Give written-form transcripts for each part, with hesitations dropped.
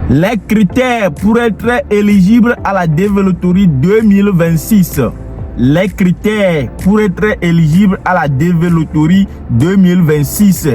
Les critères pour être éligible à la Developtory 2026. Les critères pour être éligible à la Developtory 2026.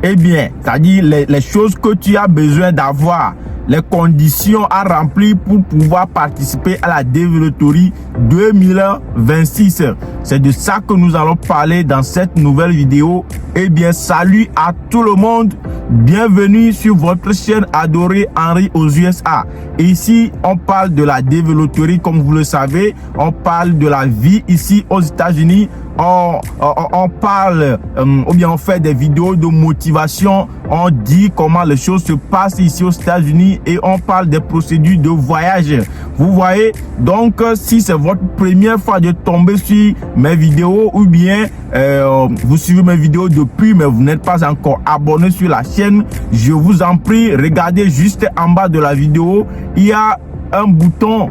Eh bien, c'est-à-dire les choses que tu as besoin d'avoir, les conditions à remplir pour pouvoir participer à la Developtory 2026. C'est de ça que nous allons parler dans cette nouvelle vidéo. Eh bien, salut à tout le monde. Bienvenue sur votre chaîne adorée Henry aux USA. Ici, on parle de la Developtory, comme vous le savez. On parle de la vie ici aux États-Unis. On parle ou bien on fait des vidéos de motivation. On dit comment les choses se passent ici aux États-Unis et on parle des procédures de voyage. Vous voyez, donc si c'est votre première fois de tomber sur mes vidéos ou bien vous suivez mes vidéos depuis mais vous n'êtes pas encore abonné sur la chaîne, je vous en prie, regardez juste en bas de la vidéo, il y a un bouton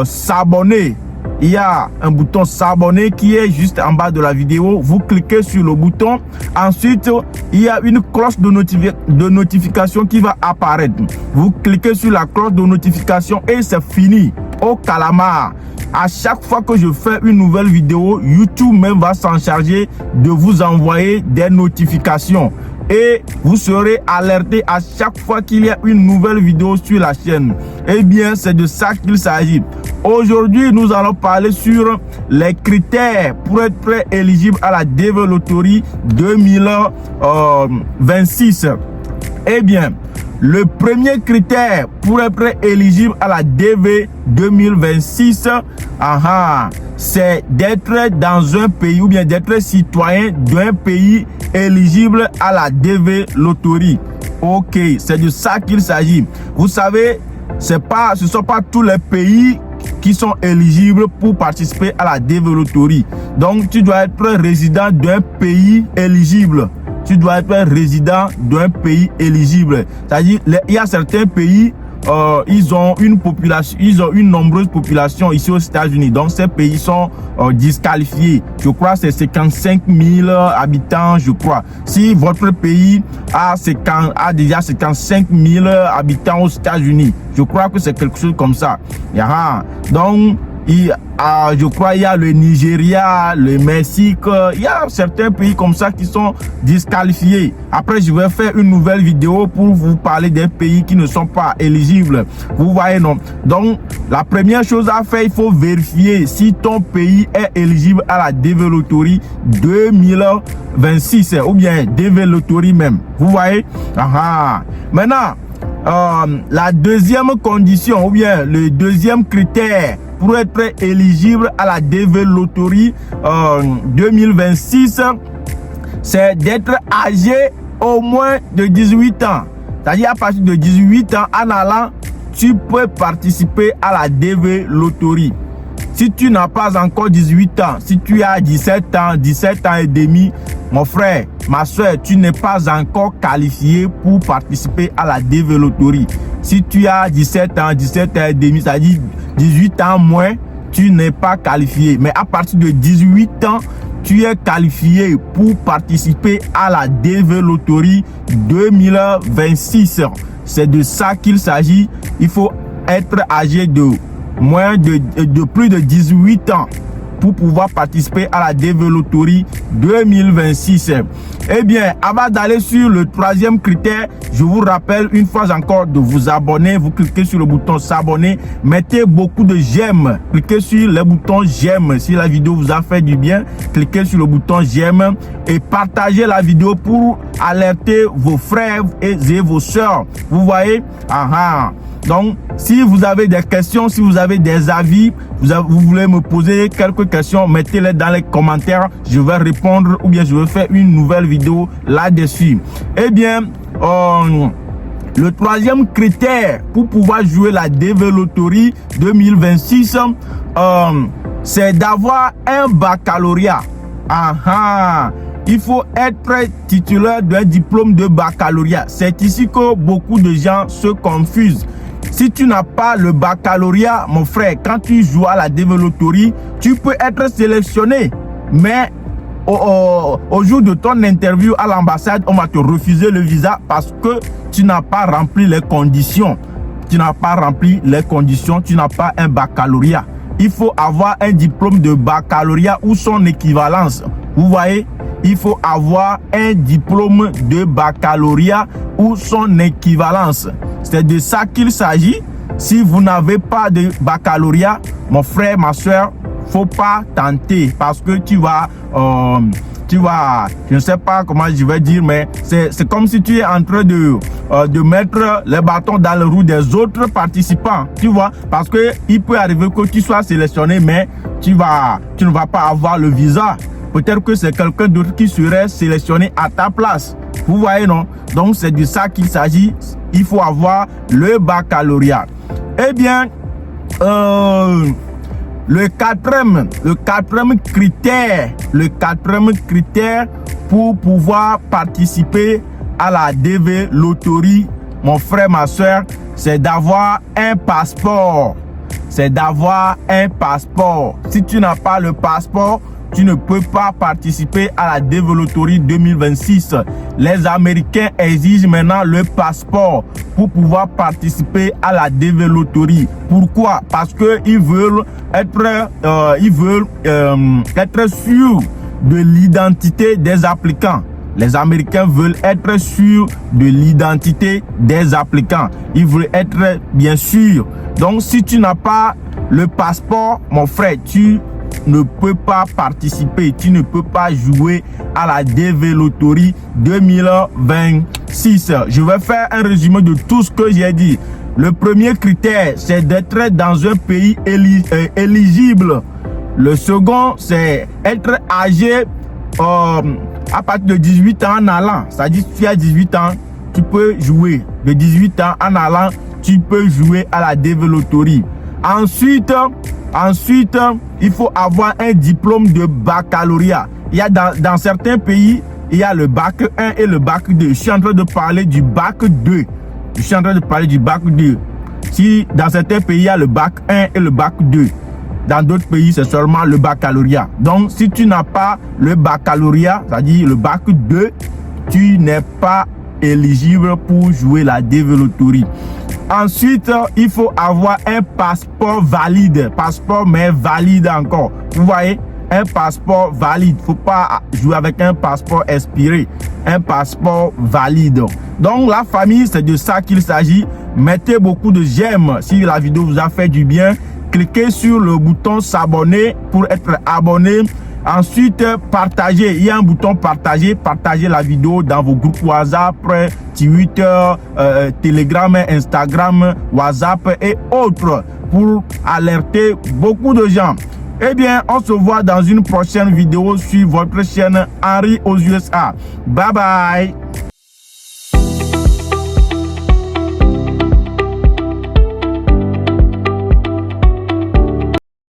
s'abonner. Il y a un bouton s'abonner qui est juste en bas de la vidéo. Vous cliquez sur le bouton. Ensuite, il y a une cloche de notification qui va apparaître. Vous cliquez sur la cloche de notification et c'est fini. Au calamar. À chaque fois que je fais une nouvelle vidéo, YouTube même va s'en charger de vous envoyer des notifications. Et vous serez alerté à chaque fois qu'il y a une nouvelle vidéo sur la chaîne. Eh bien, c'est de ça qu'il s'agit. Aujourd'hui, nous allons parler sur les critères pour être éligible à la Developtory 2026. Eh bien, le premier critère pour être éligible à la DV 2026, c'est d'être dans un pays ou bien d'être citoyen d'un pays éligible à la Developtory. Ok, c'est de ça qu'il s'agit. Vous savez, ce ne sont pas tous les pays qui sont éligibles pour participer à la Developtory. Donc, tu dois être résident d'un pays éligible. Tu dois être résident d'un pays éligible. C'est-à-dire, il y a certains pays, ils ont une population, ils ont une nombreuse population ici aux États-Unis. Donc, ces pays sont disqualifiés. Je crois que c'est 55 000 habitants, je crois. Si votre pays a déjà 55 000 habitants aux États-Unis, je crois que c'est quelque chose comme ça. Donc, je crois qu'il y a le Nigeria, le Mexique, il y a certains pays comme ça qui sont disqualifiés. Après, je vais faire une nouvelle vidéo pour vous parler des pays qui ne sont pas éligibles. Vous voyez, non? Donc, la première chose à faire, il faut vérifier si ton pays est éligible à la Developtory 2026 ou bien Developtory même. Vous voyez? Maintenant, la deuxième condition ou bien le deuxième critère pour être éligible à la Developtory 2026, c'est d'être âgé au moins de 18 ans. C'est-à-dire à partir de 18 ans en allant, tu peux participer à la Developtory. Si tu n'as pas encore 18 ans, si tu as 17 ans et demi, mon frère, ma soeur, tu n'es pas encore qualifié pour participer à la Developtory. Si tu as 17 ans et demi, c'est-à-dire 18 ans moins, tu n'es pas qualifié. Mais à partir de 18 ans, tu es qualifié pour participer à la Developtory 2026. C'est de ça qu'il s'agit. Il faut être âgé de plus de 18 ans pour pouvoir participer à la Developtory 2026. Eh bien, avant d'aller sur le troisième critère, je vous rappelle une fois encore de vous abonner. Vous cliquez sur le bouton s'abonner, mettez beaucoup de j'aime, cliquez sur le bouton j'aime. Si la vidéo vous a fait du bien, cliquez sur le bouton j'aime et partagez la vidéo pour alerter vos frères et vos sœurs. Vous voyez? Donc, si vous avez des questions, si vous avez des avis, vous voulez me poser quelques questions, mettez-les dans les commentaires. Je vais répondre ou bien je vais faire une nouvelle vidéo là-dessus. Eh bien, le troisième critère pour pouvoir jouer la Developtory 2026, c'est d'avoir un baccalauréat. Il faut être titulaire d'un diplôme de baccalauréat. C'est ici que beaucoup de gens se confusent. Si tu n'as pas le baccalauréat, mon frère, quand tu joues à la Developtory, tu peux être sélectionné. Mais au jour de ton interview à l'ambassade, on va te refuser le visa parce que tu n'as pas rempli les conditions. tu n'as pas rempli les conditions, tu n'as pas un baccalauréat. Il faut avoir un diplôme de baccalauréat ou son équivalence. Vous voyez, il faut avoir un diplôme de baccalauréat ou son équivalence. C'est de ça qu'il s'agit. Si vous n'avez pas de baccalauréat, mon frère, ma soeur, faut pas tenter parce que tu vas, je ne sais pas comment je vais dire, mais c'est comme si tu es en train de mettre les bâtons dans les roues des autres participants, tu vois, parce que il peut arriver que tu sois sélectionné, mais tu ne vas pas avoir le visa. Peut-être que c'est quelqu'un d'autre qui serait sélectionné à ta place. Vous voyez, non? Donc, c'est de ça qu'il s'agit. Il faut avoir le baccalauréat. Eh bien, le quatrième critère pour pouvoir participer à la DV Loterie, mon frère, ma soeur, c'est d'avoir un passeport. C'est d'avoir un passeport. Si tu n'as pas le passeport, tu ne peux pas participer à la DV Loterie 2026. Les Américains exigent maintenant le passeport pour pouvoir participer à la DV Loterie. Pourquoi? Parce que ils veulent être sûrs de l'identité des applicants. Les Américains veulent être sûrs de l'identité des applicants. Ils veulent être bien sûrs. Donc, si tu n'as pas le passeport, mon frère, tu ne peux pas participer, tu ne peux pas jouer à la DV Loterie 2026. Je vais faire un résumé de tout ce que j'ai dit. Le premier critère, c'est d'être dans un pays éligible. Le second, c'est être âgé à partir de 18 ans en allant. C'est-à-dire, si tu as 18 ans, tu peux jouer. De 18 ans en allant, tu peux jouer à la DV Loterie. Ensuite, il faut avoir un diplôme de baccalauréat. Il y a dans certains pays, il y a le bac 1 et le bac 2. Je suis en train de parler du bac 2. Si dans certains pays, il y a le bac 1 et le bac 2. Dans d'autres pays, c'est seulement le baccalauréat. Donc, si tu n'as pas le baccalauréat, c'est-à-dire le bac 2, tu n'es pas éligible pour jouer la DV Loterie. Ensuite, il faut avoir un passeport valide. Passeport, mais valide encore. Vous voyez, un passeport valide. Il ne faut pas jouer avec un passeport expiré. Un passeport valide. Donc, la famille, c'est de ça qu'il s'agit. Mettez beaucoup de j'aime si la vidéo vous a fait du bien. Cliquez sur le bouton s'abonner pour être abonné. Ensuite, partagez. Il y a un bouton partager. Partagez la vidéo dans vos groupes WhatsApp, Twitter, Telegram, Instagram, WhatsApp et autres pour alerter beaucoup de gens. Eh bien, on se voit dans une prochaine vidéo sur votre chaîne Henri aux USA. Bye bye.